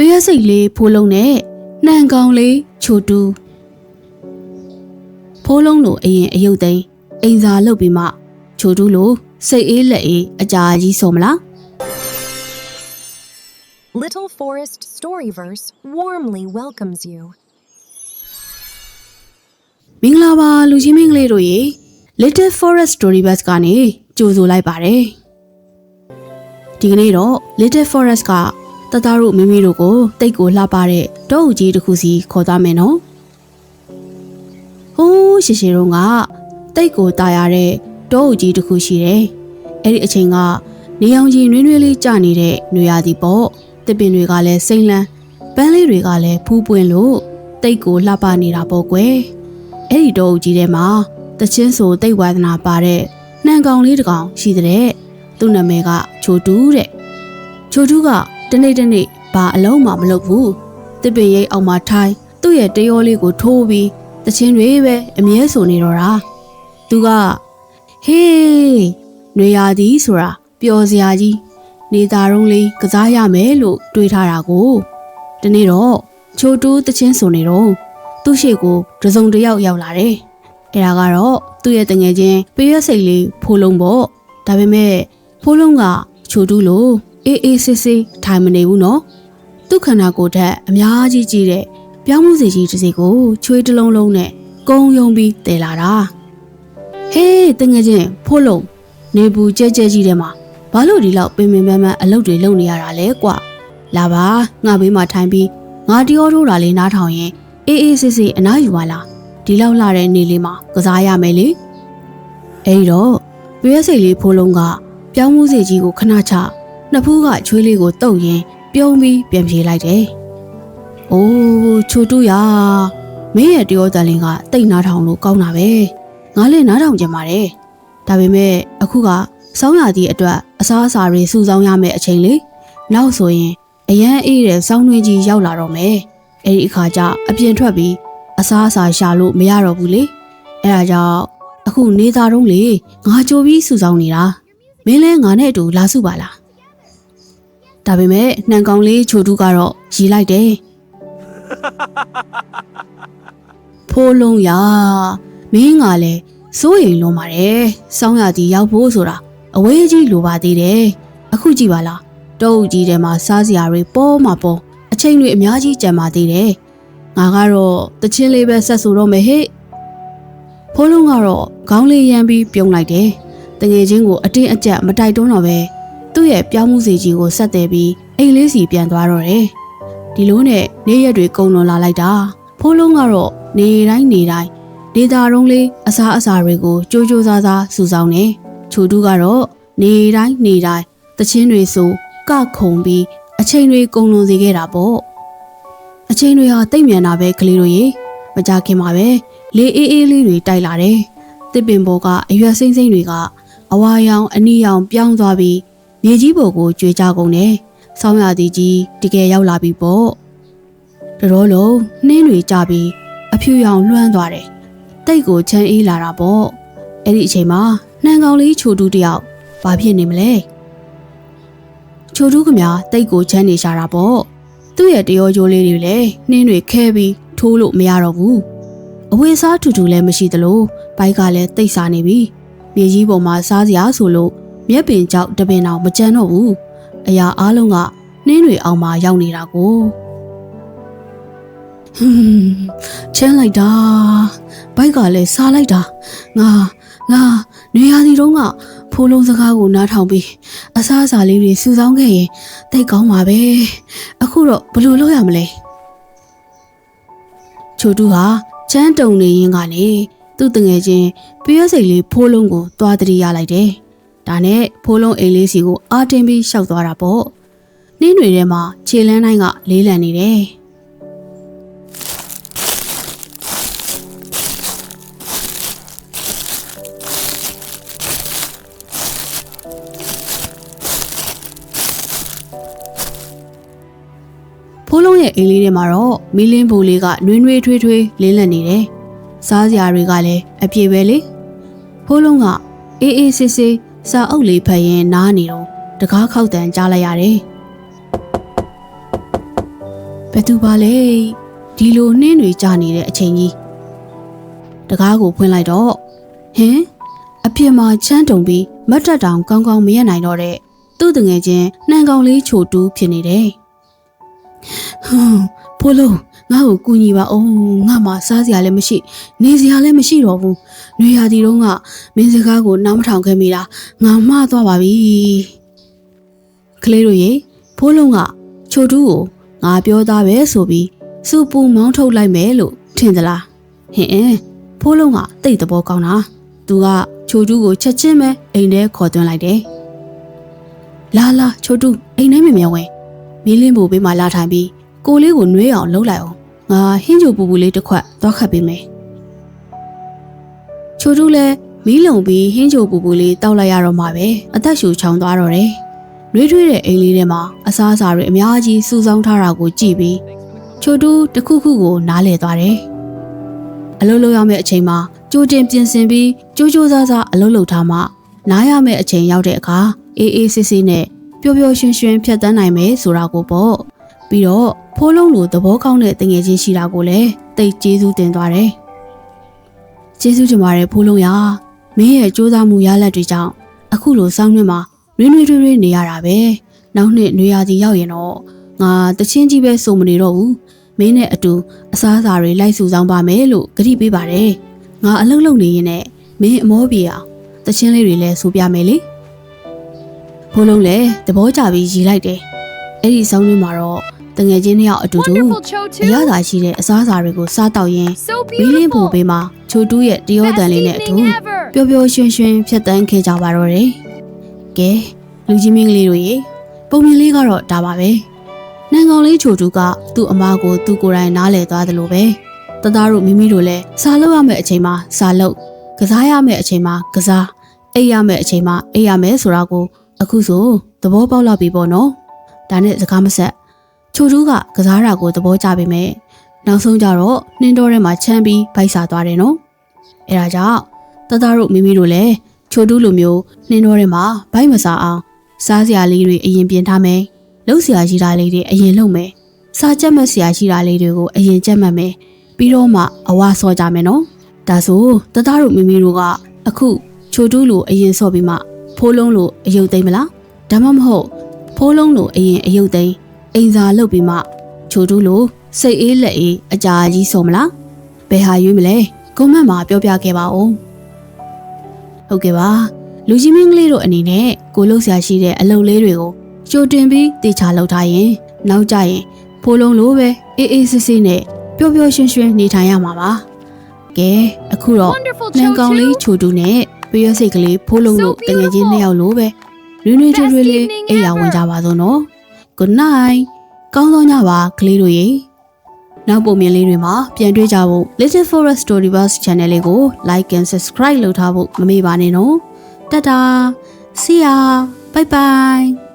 ပေးရစိတ်လေးဖိုးလုံးနဲ့နှံကောင်လေးချိုတူဖိုးလုံးလိုအရင်အယုတ်သိမ်းအိမ်စာလုပ်ပြီးမှချိုတူလိုစိတ်အေးလက်အေးအကြာကြီးဆိုမလား Little Forest Storyverse warmly welcomes you. မင်္ဂလာပါလူချင်းမင်္ဂလေးတို့ရေ Little Forest Storyverse ကနေကြိုဆိုလိုက်ပါတယ်ဒီကနေ့တော့ Little Forest ကတသားတို့မိမိတို့ကိုတိတ်ကိုလှပတဲ့တောအုပ်ကြီးတစ်ခုစီခေါ်သွားမယ်နော်ဟိုးရှေတုန်းကတိတ်ကိုတာရတဲ့တောအုပ်ကြီးတစ်ခုရှိတယ်အဲ့ဒီအချိန်ကနေအောင်ကြီးနွေးနွေးလေးကျနေတဲ့နွေရာသီပေါ့တစ်ပင်တွေကလည်းစိမ့်လန်းပန်းလေးတွေကလည်းဖူးပွင့်လို့တိတ်ကိုလှပနေတာပေါ့ကွယ်အဲ့ဒီတောအုပ်ကြီးထဲမှာတချင်းဆိုတိတ်ဝါဒနာပါတဲ့နှံကောင်လေးတစ်ကောင်ရှိတဲ့သူ့နာမည်ကချိုတူးတဲ့ချိုတူးကတနေ့ဘာအလုံးမှမလုပ်ဘူးတစ်ပင်ရိပ်အောင်မှထိုင်သူ့ရဲ့တရောလေးကိုထိုးပြီးတချင်းတွေပဲအမြဲဆိုနေတော့တာသူကဟေးနွေရာသီဆိုတာပျော်စရာကြီးနေသားရုံးလေးကစားရမယ်လို့တွေးထားတာကိုဒီနေ့တော့ချိုတူးတချင်းဆိုနေတော့သူ့ရှေ့ကိုတစုံတစ်ယောက်ရောက်လာတယ်အဲ့ဒါကတော့သူ့ရဲ့တငယ်ချင်းပေးရစိတ်လေးဖိုးလုံးပေါ့ဒါပေမဲ့ဖိုးလုံးကချိုတူးလို့အေးဆေးထိုင်မနေဘူးနော်သူ့ခန္ဓာကိုယ်ဓာတ်အများကြီးကြီးတဲ့ပြောင်းမှုစီကြီးတစ်စီကိုချွေးတစ်လုံးလုံးနဲ့ကုန်းယုံပြီးတည်လာတာဟေးတငယ်ချင်းဖိုးလုံးနေဘူးကြဲကြီးတဲ့မှာဘာလို့ဒီလောက်ပင်ပန်းအလုပ်တွေလုပ်နေရတာလဲကွာလာပါငါဘေးမှာထိုင်ပြီးငါတရောထိုးတာလေးနားထောင်ရင်အေးဆေးအနားယူပါလားဒီလောက်လာတဲ့နေလေးမှာကစားရမယ်လေအဲ့တော့ပြည့်စိတ်လေးဖိုးလုံးကပြောင်းမှုစီကြီးကိုခဏချနှစ်ဖူးကချွေးလေးကိုတုပ်ရင်းပြုံးပြီးပြန်ပြေးလိုက်တယ်။အိုးချိုတူရမင်းရဲ့တရောတန်လင်းကတိတ်နားထောင်လို့ကောင်းတာပဲ။ငါလည်းနားထောင်ကြပါတယ်။ဒါပေမဲ့အခုကစောင်းရသည့်အတွက်အစားအစာတွေစုဆောင်းရမယ့်အချိန်လေ။နောက်ဆိုရင်အရန်အေးတဲ့စောင်းတွင်းကြီးရောက်လာတော့မယ်။အဲ့ဒီအခါကျအပြင်ထွက်ပြီးအစားအစာရှာလို့မရတော့ဘူးလေ။အဲ့ဒါကြောင့်အခုနေသားတုံးလေငါကြိုပြီးစုဆောင်းနေတာ။မင်းလည်းငါနဲ့အတူလာစုပါလား။ဒါပေမဲ့နှံကောင်လေးချိုတူးကတော့ရီလိုက်တယ်ဖိုးလုံးရမင်းကလည်းစိုးရိမ်လွန်ပါတယ်စောင်းရသည်ရောက်ဖို့ဆိုတာအဝေးကြီးလိုပါသေးတယ်အခုကြည့်ပါလားတောအုပ်ကြီးထဲမှာစားစရာတွေပေါ်မှာပေါ်အချိန်တွေအများကြီးကြံပါသေးတယ်ငါကတော့တချင်းလေးပဲဆက်ဆိုတော့မယ်ဟဲ့ဖိုးလုံးကတော့ခေါင်းလေးရမ်းပြီးပြုံးလိုက်တယ်တငယ်ချင်းကိုအတင်းအကျပ်မတိုက်တွန်းတော့ပဲသူ့ရဲ့ပြောင်းမှုစီကြီးကိုဆက်တယ်ပြီးအိမ်လေးစီပြန်သွားတော့တယ်ဒီလိုနဲ့နေ့ရက်တွေကုန်လွန်လာလိုက်တာဖိုးလုံးကတော့နေတိုင်းဒေတာတုံးလေးအစားအစာတွေကိုကြိုးစားစုဆောင်းနေချိုတူးကတော့နေတိုင်းတချင်းတွေဆိုကခုံပြီးအချိန်တွေကုန်လွန်စေခဲ့တာပေါ့အချိန်တွေဟာတိတ်မြန်တာပဲကလေးတို့ရေမကြခင်ပါပဲလေအေးလေးတွေတိုက်လာတယ်တစ်ပင်ပေါ်ကအရွက်စိမ့်တွေကအဝါရောင်အနီရောင်ပြောင်းသွားပြီးမြေကြီးပေါ်ကိုကျွေကြကုန်တယ်။ဆောင်းရသည်ကြီးတကယ်ရောက်လာပြီပေါ့။တတော်လုံးနှင်းတွေကြပြီးအဖြူရောင်လွှမ်းသွားတယ်။တိတ်ကိုချမ်းအေးလာတာပေါ့။အဲ့ဒီအချိန်မှာနှံကောင်လေးချိုတူးတယောက်ဘာဖြစ်နေမလဲ။ချိုတူးကများတိတ်ကိုချမ်းနေရှာတာပေါ့။သူ့ရဲ့တရောကြိုးလေးတွေလည်းနှင်းတွေခဲပြီးထိုးလို့မရတော့ဘူး။အဝေးစားထူလည်းမရှိသလိုဘိုက်ကလည်းတိတ်စားနေပြီ။မြေကြီးပေါ်မှာစားစရာဆိုလို့မြက်ပင်ကြောက်တပင်အောင်မကြမ်းတော့ဘူးအရာအားလုံးကနှင်းတွေအောင်မှရောက်နေတာကိုချမ်းလိုက်တာဘိုက်ကလည်းစားလိုက်တာငါနေရာဒီတုန်းကဖိုးလုံးစကားကိုနားထောင်ပြီးအစားအစာလေးတွေစုဆောင်းခဲ့ရင်တိတ်ကောင်းပါပဲအခုတော့ဘယ်လိုလုပ်ရမလဲချိုတူဟာချမ်းတုံနေရင်ကနေသူ့တငယ်ချင်းပြည့်စိတ်လေးဖိုးလုံးကိုသွားတတိရလိုက်တယ်ဒါနဲ့ဖိုးလုံးအိမ်လေးစီကိုအားတင်းပြီးရှောက်သွားတာပေါ့နှင်းတွေထဲမှာခြေလန်းတိုင်းကလေးလံနေတယ်ဖိုးလုံးရဲ့အိမ်လေးထဲမှာတော့မီလင်းဘူလေးကနွေးထွေးလေးလံနေတယ်စားစရာတွေကလည်းအပြည့်ပဲလေဖိုးလုံးကအေးဆေးစာအုပ်လေးဖတ်ရင်နားနေတော့တကားခောက်တန်ကြားလိုက်ရတယ် ဘယ်သူပါလဲဒီလိုနှင်းတွေကြာနေတဲ့အချိန်ကြီးတကားကိုဖွင့်လိုက်တော့ဟင်အပြင်မှာချမ်းတုံပြီးမတ်တက်တောင်ကောင်းကောင်းမရက်နိုင်တော့တဲ့သူ့တငယ်ချင်းနှံကောင်လေးချိုတူးဖြစ်နေတယ်ဖိုးလုံးငါ့ကိုကူညီပါအောင်ငါမှစားစရာလည်းမရှိနေစရာလည်းမရှိတော့ဘူး။နေရာဒီတော့ကမင်းစကားကိုနားမထောင်ခဲ့မိတာငါမှားသွားပါပြီ။ကလေးတို့ရေဖိုးလုံးကချိုတူးကိုငါပြောသားပဲဆိုပြီးစူပူမောင်းထုတ်လိုက်မယ်လို့ထင်သလား။ဟင်ဖိုးလုံးကတိတ်သဘောကောင်းတာ။သူကချိုတူးကိုချက်ချင်းပဲအိမ်ထဲခေါ်သွင်းလိုက်တယ်။လာချိုတူးအိမ်ထဲမြင်ဝင်မီးလင်းပူပေးမှလာထိုင်ပြီးကိုလေးကိုနှွေးအောင်လှုပ်လိုက်အောင်ငါဟင်းချိုပူပူလေးတစ်ခွက်သွားခတ်ပေးမယ်ချိုတူးလည်းမီးလုံပြီးဟင်းချိုပူပူလေးတောက်လိုက်ရတော့မှပဲအသက်ရှူချောင်သွားတော့တယ်နှွေးထွေးတဲ့အိမ်လေးထဲမှာအစားအစာတွေအများကြီးစုဆောင်းထားတာကိုကြည့်ပြီးချိုတူးတစ်ခုခုကိုနားလည်သွားတယ်အလုပ်လုပ်ရမယ့်အချိန်မှာကြိုတင်ပြင်ဆင်ပြီးကြိုးစားစားအလုပ်လုပ်ထားမှနားရမယ့်အချိန်ရောက်တဲ့အခါအေးဆေးဆေးနဲ့ပျော်ပျော်ရွှင်ရွှင်ဖြတ်သန်းနိုင်မယ်ဆိုတာကိုပေါ့ပြီးတော့ဖိုးလုံးလိုသဘောကောင်းတဲ့တငယ်ချင်းရှိတာကိုလည်းသိကျေးဇူးတင်သွားတယ်။ကျေးဇူးတင်ပါတယ်ဖိုးလုံးရမင်းရဲ့ကြိုးစားမှုရလဒ်တွေကြောင့်အခုလိုစောင်းနှင်းမှာရွေးနေရတာပဲ။နောက်နှစ်နွေရာသီရောက်ရင်တော့ငါတချင်းကြီးပဲစုံမနေတော့ဘူး။မင်းနဲ့အတူအစားအစာတွေလိုက်စုဆောင်ပါမယ်လို့ကတိပေးပါတယ်။ငါအလုပ်လုပ်နေရင်လည်းမင်းအမောပြေအောင်တချင်းလေးတွေလည်းဆိုပြမယ်လေ။ဖိုးလုံးလည်းသဘောကျပြီးရီလိုက်တယ်။အဲ့ဒီစောင်းနှင်းမှာတော့တငယ်ချင်းနှစ်ယောက်အတူတူအရသာရှိတဲ့အစားအစာတွေကိုစားတောက်ရင်းမီးလင်းပူပေးမှာချိုတူးရဲ့တရောတန်လေးနဲ့အတူပျော်ပျော်ရွှင်ရွှင်ဖြတ်တန်းခဲ့ကြပါတော့တယ်။ကဲလူကြီးမင်းကလေးတို့ရေပုံမြင်လေးကတော့ဒါပါပဲ။နှံကောင်လေးချိုတူးကသူ့အမကိုသူ့ကိုယ်တိုင်နားလည်သွားတယ်လို့ပဲ။တသားတို့မိမိတို့လည်းစားလုပ်ရမယ့်အချိန်မှာစားလုပ်ကစားရမယ့်အချိန်မှာကစားအိပ်ရမယ့်အချိန်မှာအိပ်ရမယ်ဆိုတာကိုအခုဆိုသဘောပေါက်လာပြီပေါ့နော်။ဒါနဲ့စကားမဆက်ချိုတူးကကစားတာကိုသဘောကျပေမဲ့နောက်ဆုံးကြတော့နှင်းတော်ထဲမှာချမ်းပြီးဗိုက်စာသွားတယ်နော်အဲဒါကြောင့်တသားတို့မိမိတို့လည်းချိုတူးလိုမျိုးနှင်းတော်ထဲမှာဗိုက်မစားအောင်စားစရာလေးတွေအရင်ပြင်ထားမယ်လှုပ်စရာရှိတာလေးတွေအရင်လှုပ်မယ်စားကြက်မဲ့စရာရှိတာလေးတွေကိုအရင်ကြက်မှတ်မယ်ပြီးတော့မှအဝါဆော့ကြမယ်နော်ဒါဆိုတသားတို့မိမိတို့ကအခုချိုတူးလိုအရင်ဆော့ပြီးမှဖိုးလုံးလိုအယုတ်သိမ့်မလားဒါမှမဟုတ်ဖိုးလုံးလိုအရင်အယုတ်သိမ့်အိမ်စာလုပ်ပြီးမှချိုတူးလို့စိတ်အေးလက်အေးအကြာကြီးဆုံးမလားဘယ်ဟာရွေးမလဲကွန်မန့်မှာပြောပြခဲ့ပါဦးဟုတ်ကဲ့ပါလူကြီးမင်းကလေးတို့အနေနဲ့ကိုလှုပ်ရှားရှိတဲ့အလုပ်လေးတွေကိုကြိုတင်ပြီးတေချာလုပ်ထားရင်နောက်ကြရင်ဖိုးလုံးလိုပဲအေးအေးဆေးဆေးနဲ့ပျော်ပျော်ရွှင်ရွှင်နေထိုင်ရမှာပါကဲအခုတော့နှံကောင်လေးချိုတူးနဲ့ပြည့်ရစိတ်ကလေးဖိုးလုံးလို့တကယ်ချင်းနှစ်ယောက်လိုပဲနွေးထွေးလေးအိမ်ရဝင်ကြပါစို့နော်Good night ကောင်းသောညပါကလေးတို့ရေနောက်ပုံမြင်လေးတွေမှာပြန်တွေ့ကြဖို့ Little Forest Storyverse Channel လေးကို Like and Subscribe လုပ်ထားဖို့မမေ့ပါနဲ့နော်တတာ See ya Bye bye